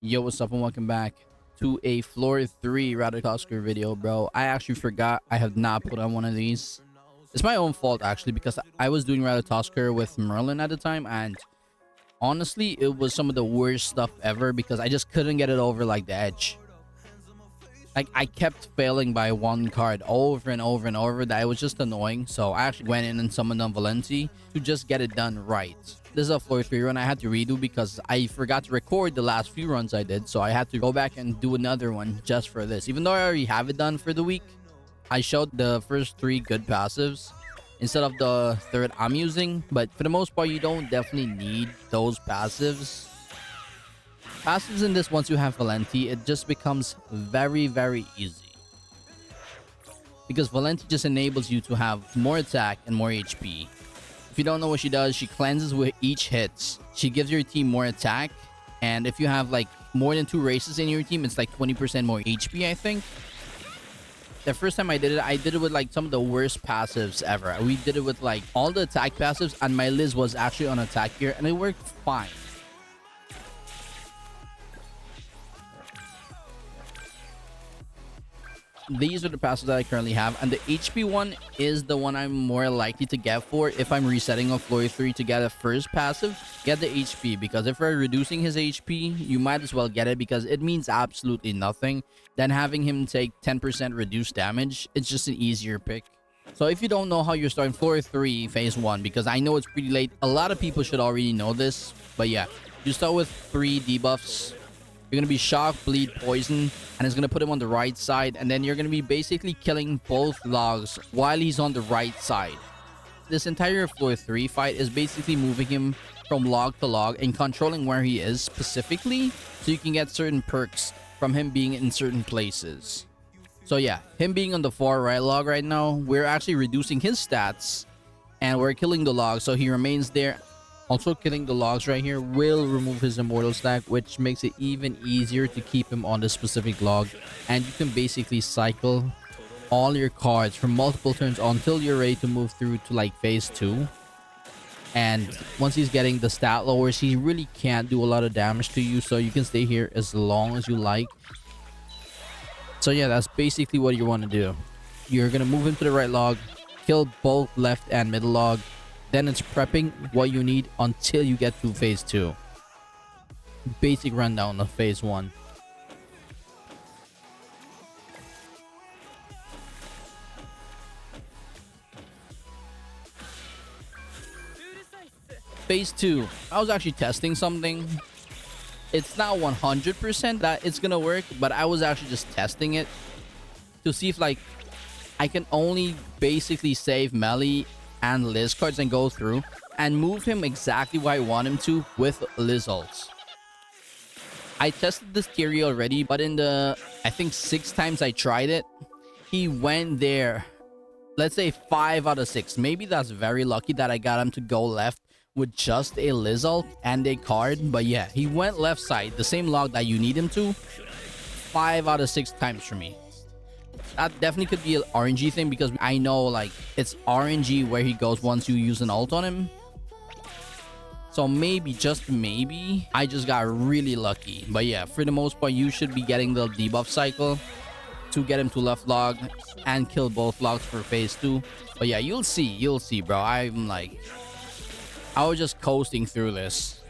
Yo, what's up and welcome back to a floor 3 Ratatoskr video, bro. I actually forgot I have not put on one of these. It's my own fault actually because I was doing Ratatoskr with Merlin at the time, and honestly it was some of the worst stuff ever because I just couldn't get it over like the edge. Like, I kept failing by one card over and over and over. That it was just annoying. So I actually went in and summoned on Valenti to just get it done right. This is a floor 3 run I had to redo because I forgot to record the last few runs I did. So I had to go back and do another one just for this. Even though I already have it done for the week, I showed the first 3 good passives instead of the third I'm using. But for the most part, you don't definitely need those passives. Passives in this, once you have Valenti, it just becomes very, very easy. Because Valenti just enables you to have more attack and more HP. If you don't know what she does, she cleanses with each hit. She gives your team more attack. And if you have like more than 2 races in your team, it's like 20% more HP, I think. The first time I did it with like some of the worst passives ever. We did it with like all the attack passives, and my Liz was actually on attack gear, and it worked fine. These are the passives that I currently have, and the HP one is the one I'm more likely to get for if I'm resetting on floor 3 to get a first passive. Get the HP, because if we're reducing his HP, you might as well get it because it means absolutely nothing than having him take 10% reduced damage. It's just an easier pick. So if you don't know how you're starting floor 3 phase 1, because I know it's pretty late, a lot of people should already know this, but yeah, you start with 3 debuffs. You're going to be shock, bleed, poison, and it's going to put him on the right side, and then you're going to be basically killing both logs while he's on the right side. This entire floor 3 fight is basically moving him from log to log and controlling where he is specifically, so you can get certain perks from him being in certain places. So yeah, him being on the far right log right now, we're actually reducing his stats, and we're killing the log, so he remains there. Also, killing the logs right here will remove his immortal stack, which makes it even easier to keep him on the specific log. And you can basically cycle all your cards for multiple turns until you're ready to move through to like phase 2. And once he's getting the stat lowers, he really can't do a lot of damage to you, so you can stay here as long as you like. So yeah, that's basically what you want to do. You're going to move him to the right log, kill both left and middle log. Then it's prepping what you need until you get to phase 2. Basic rundown of phase 1. Phase 2. I was actually testing something. It's not 100% that it's gonna work, but I was actually just testing it to see if like I can only basically save melee and Liz cards and go through and move him exactly where I want him to with Liz ults. I tested this theory already, but in the I think 6 times I tried it, he went there, let's say 5 out of 6. Maybe that's very lucky that I got him to go left with just a Liz ult and a card, but yeah, he went left side, the same log that you need him to, 5 out of 6 times for me. That definitely could be an RNG thing, because I know like it's RNG where he goes once you use an ult on him. So maybe, just maybe, I just got really lucky. But yeah, for the most part, you should be getting the debuff cycle to get him to left log and kill both logs for phase 2. But yeah, you'll see, bro. I was just coasting through this.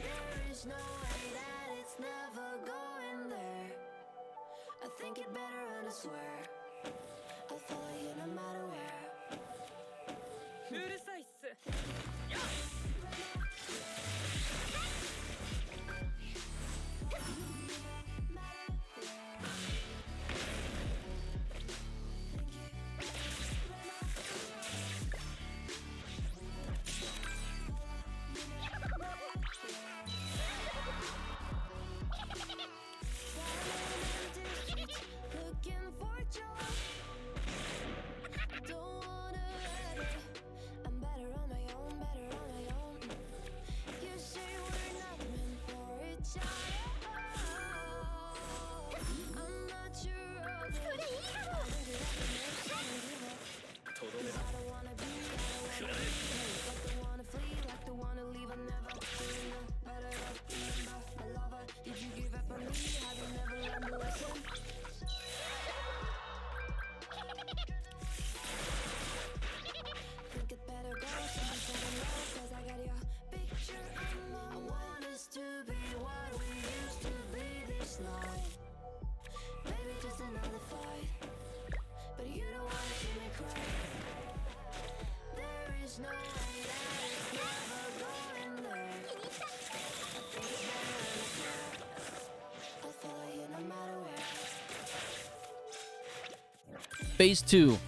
Phase 2.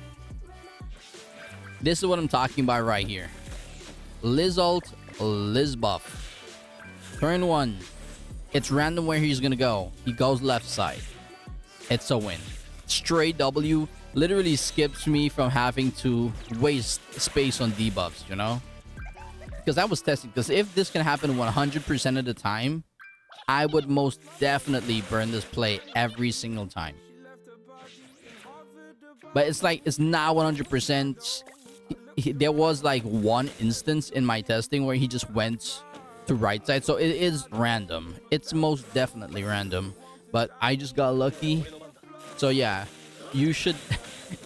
This is what I'm talking about right here. Liz ult, Liz buff. Turn 1. It's random where he's gonna go. He goes left side. It's a win. Straight W literally skips me from having to waste space on debuffs, you know? Because I was testing. Because if this can happen 100% of the time, I would most definitely burn this play every single time. But it's like, it's not 100%. There was like one instance in my testing where he just went to right side. So it is random. It's most definitely random. But I just got lucky. So yeah, you should,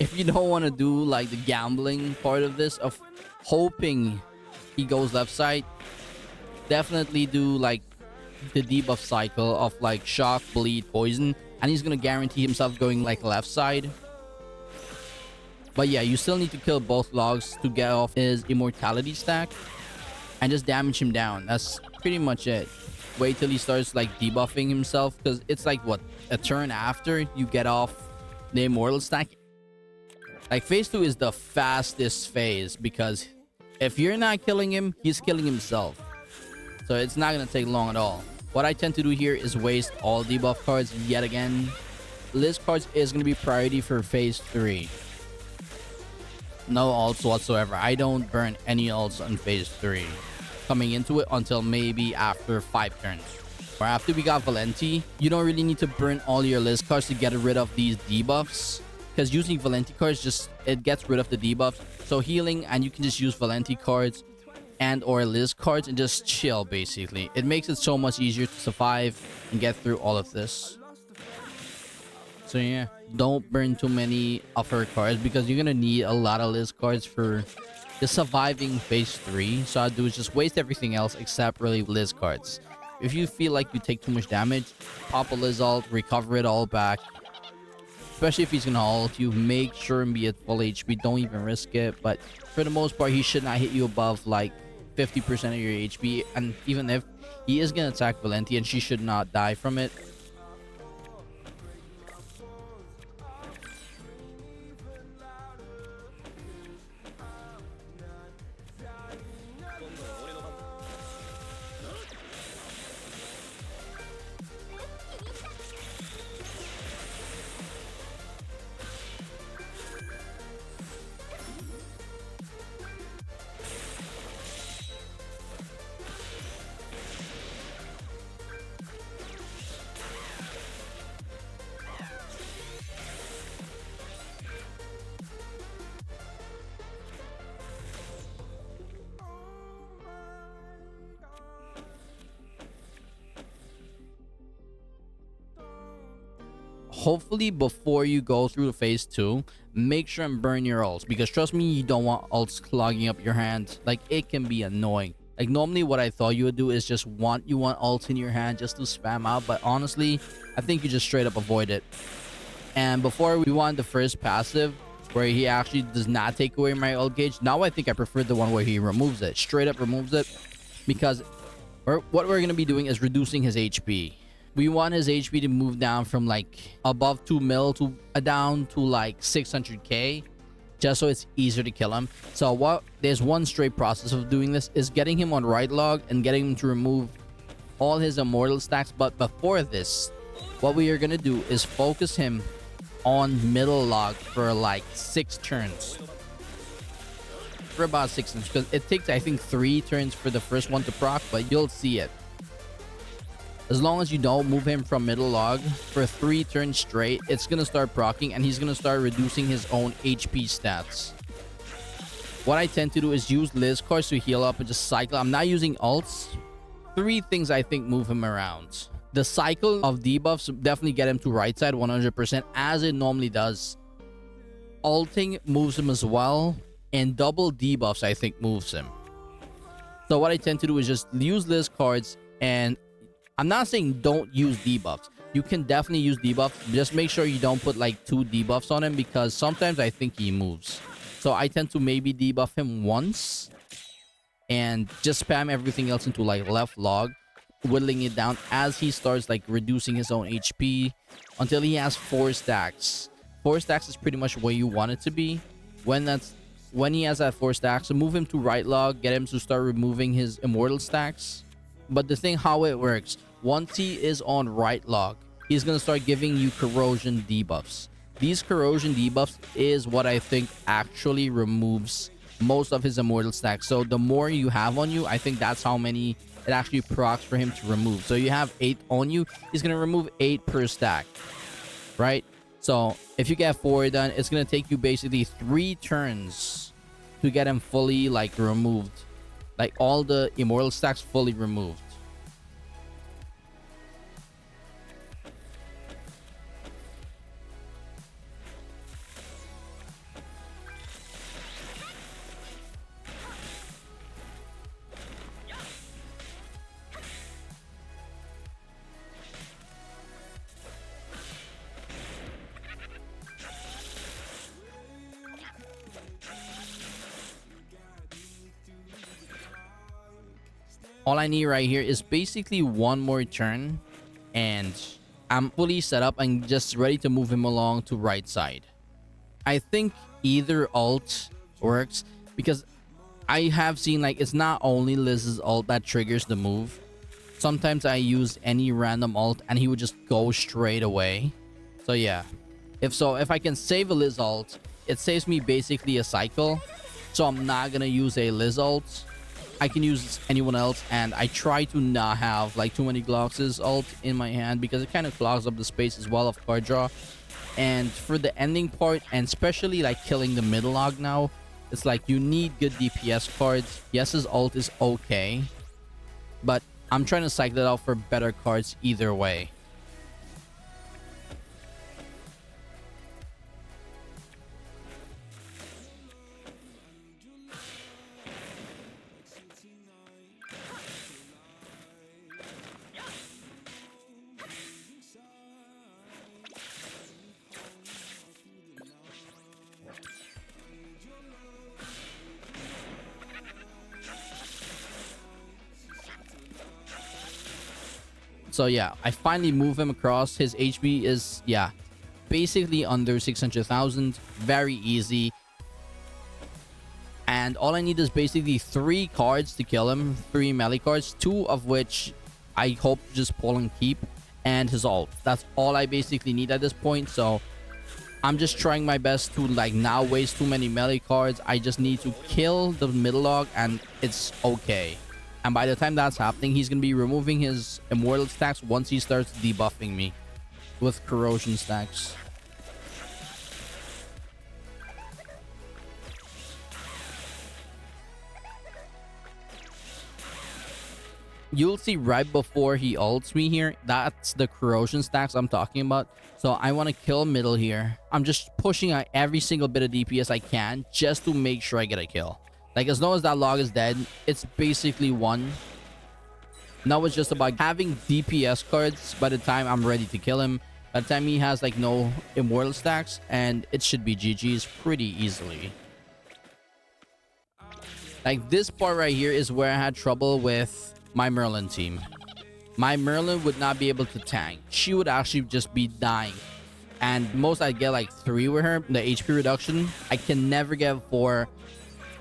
if you don't want to do like the gambling part of this, of hoping he goes left side, definitely do like the debuff cycle of like shock, bleed, poison, and he's gonna guarantee himself going like left side. But yeah, you still need to kill both logs to get off his immortality stack and just damage him down. That's pretty much it. Wait till he starts like debuffing himself, because it's like what, a turn after you get off the immortal stack. Like phase 2 is the fastest phase, because if you're not killing him, he's killing himself. So it's not gonna take long at all. What I tend to do here is waste all debuff cards yet again. Liz cards is gonna be priority for phase 3. No ults whatsoever. I don't burn any ults on phase 3 coming into it until maybe after 5 turns. Or after we got Valenti, you don't really need to burn all your Liz cards to get rid of these debuffs, because using Valenti cards just, it gets rid of the debuffs. So healing, and you can just use Valenti cards and or Liz cards and just chill basically. It makes it so much easier to survive and get through all of this. So yeah, don't burn too many of her cards, because you're gonna need a lot of Liz cards for the surviving phase 3. So I'd do is just waste everything else except really Liz cards. If you feel like you take too much damage, pop a Liz ult, recover it all back. Especially if he's gonna ult you, make sure and be at full HP. Don't even risk it. But for the most part, he should not hit you above like 50% of your HP. And even if he is gonna attack Valenti, and she should not die from it. Hopefully before you go through the phase 2, make sure and burn your ults, because trust me, you don't want ults clogging up your hand. Like, it can be annoying. Like, normally what I thought you would do is just want ults in your hand just to spam out, but honestly I think you just straight up avoid it. And before we want the first passive where he actually does not take away my ult gauge, now I think I prefer the one where he removes it, straight up removes it, because what we're gonna be doing is reducing his HP. We want his HP to move down from like above 2 mil to down to like 600k, just so it's easier to kill him. So there's one straight process of doing this, is getting him on right log and getting him to remove all his immortal stacks. But before this, what we are gonna do is focus him on middle log for like 6 turns. For about 6 turns, because it takes I think 3 turns for the first one to proc, but you'll see it. As long as you don't move him from middle log for 3 turns straight, it's gonna start proccing, and he's gonna start reducing his own HP stats. What I tend to do is use Liz cards to heal up and just cycle. I'm not using ults. 3 things I think move him around. The cycle of debuffs definitely get him to right side 100%, as it normally does. Ulting moves him as well, and double debuffs I think moves him. So what I tend to do is just use Liz cards, and I'm not saying don't use debuffs. You can definitely use debuffs. Just make sure you don't put like 2 debuffs on him, because sometimes I think he moves. So I tend to maybe debuff him once and just spam everything else into like left log, whittling it down as he starts like reducing his own HP until he has 4 stacks. 4 stacks is pretty much where you want it to be. When he has that 4 stacks, so move him to right log, get him to start removing his immortal stacks. But the thing how it works, once he is on right log, he's gonna start giving you corrosion debuffs. These corrosion debuffs is what I think actually removes most of his immortal stacks. So the more you have on you, I think that's how many it actually procs for him to remove. So you have 8 on you, he's gonna remove 8 per stack, right? So if you get 4 done, it's gonna take you basically 3 turns to get him fully like removed, like all the immortal stacks fully removed. All I need right here is basically one more turn, and I'm fully set up and just ready to move him along to right side. I think either alt works because I have seen like it's not only Liz's alt that triggers the move. Sometimes I use any random alt and he would just go straight away. So yeah, if I can save a Liz alt, it saves me basically a cycle. So I'm not gonna use a Liz alt. I can use anyone else, and I try to not have like too many Glox's ult in my hand because it kind of clogs up the space as well of card draw. And for the ending part, and especially like killing the middle log now, it's like you need good DPS cards. Yes, his ult is okay, but I'm trying to cycle it out for better cards either way. So yeah, I finally move him across. His HP is, yeah, basically under 600,000. Very easy. And all I need is basically 3 cards to kill him. 3 melee cards, 2 of which I hope to just pull and keep. And his ult. That's all I basically need at this point. So I'm just trying my best to like not waste too many melee cards. I just need to kill the middle log and it's okay. And by the time that's happening, he's going to be removing his immortal stacks once he starts debuffing me with corrosion stacks. You'll see right before he ults me here, that's the corrosion stacks I'm talking about. So I want to kill middle here. I'm just pushing out every single bit of DPS I can just to make sure I get a kill. Like, as long as that log is dead, it's basically won. Now it's just about having DPS cards by the time I'm ready to kill him. By the time he has, like, no immortal stacks, and it should be GG's pretty easily. Like, this part right here is where I had trouble with my Merlin team. My Merlin would not be able to tank. She would actually just be dying. And most I'd get, like, 3 with her. The HP reduction, I can never get 4.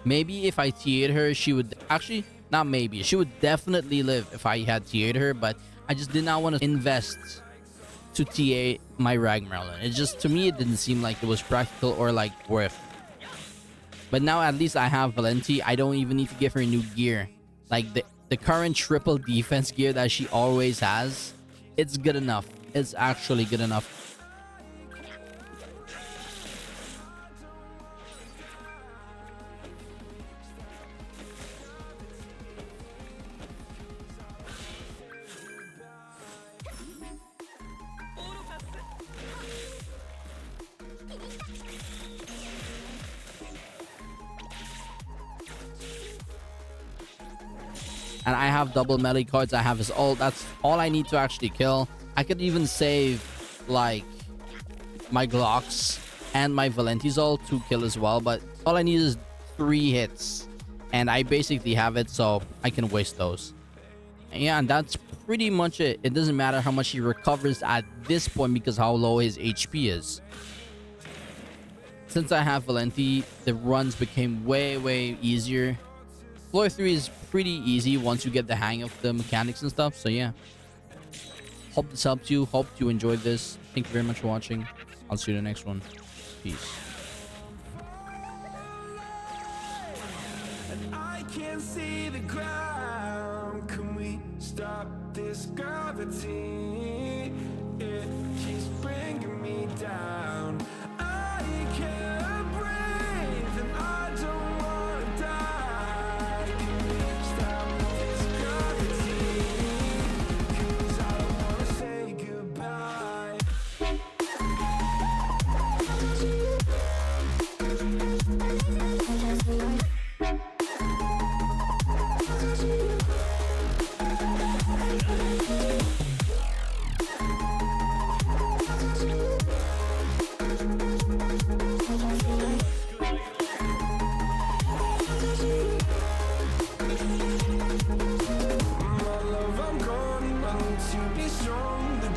Maybe if I TA'd her, she would actually, not maybe, she would definitely live if I had TA'd her, but I just did not want to invest to TA my Rag Merlin. It just, to me, it didn't seem like it was practical or like worth. But now at least I have Valenti. I don't even need to give her new gear. Like the current triple defense gear that she always has, it's good enough. It's actually good enough. And I have double melee cards. I have his ult. That's all I need to actually kill. I could even save like my Glocks and my Valenti's ult to kill as well, but all I need is 3 hits and I basically have it, so I can waste those. And yeah, and that's pretty much it. It doesn't matter how much he recovers at this point because how low his HP is. since I have Valenti, the runs became way easier. Floor 3 is pretty easy once you get the hang of the mechanics and stuff. So yeah, hope this helps you. Hope you enjoyed this. Thank you very much for watching. I'll see you in the next one. Peace. I can't see the ground. Can we stop this gravity? It keeps bringing me down. I can't breathe and I don't want to die. Can we stop this gravity? 'Cause I don't want to say goodbye.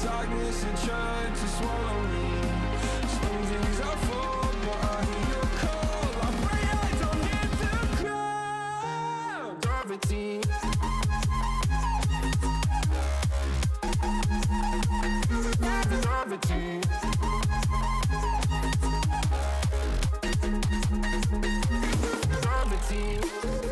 Darkness had tried to swallow me. Some things I fall, but I hear your call. I pray I don't hit the ground. Gravity. Gravity. Gravity.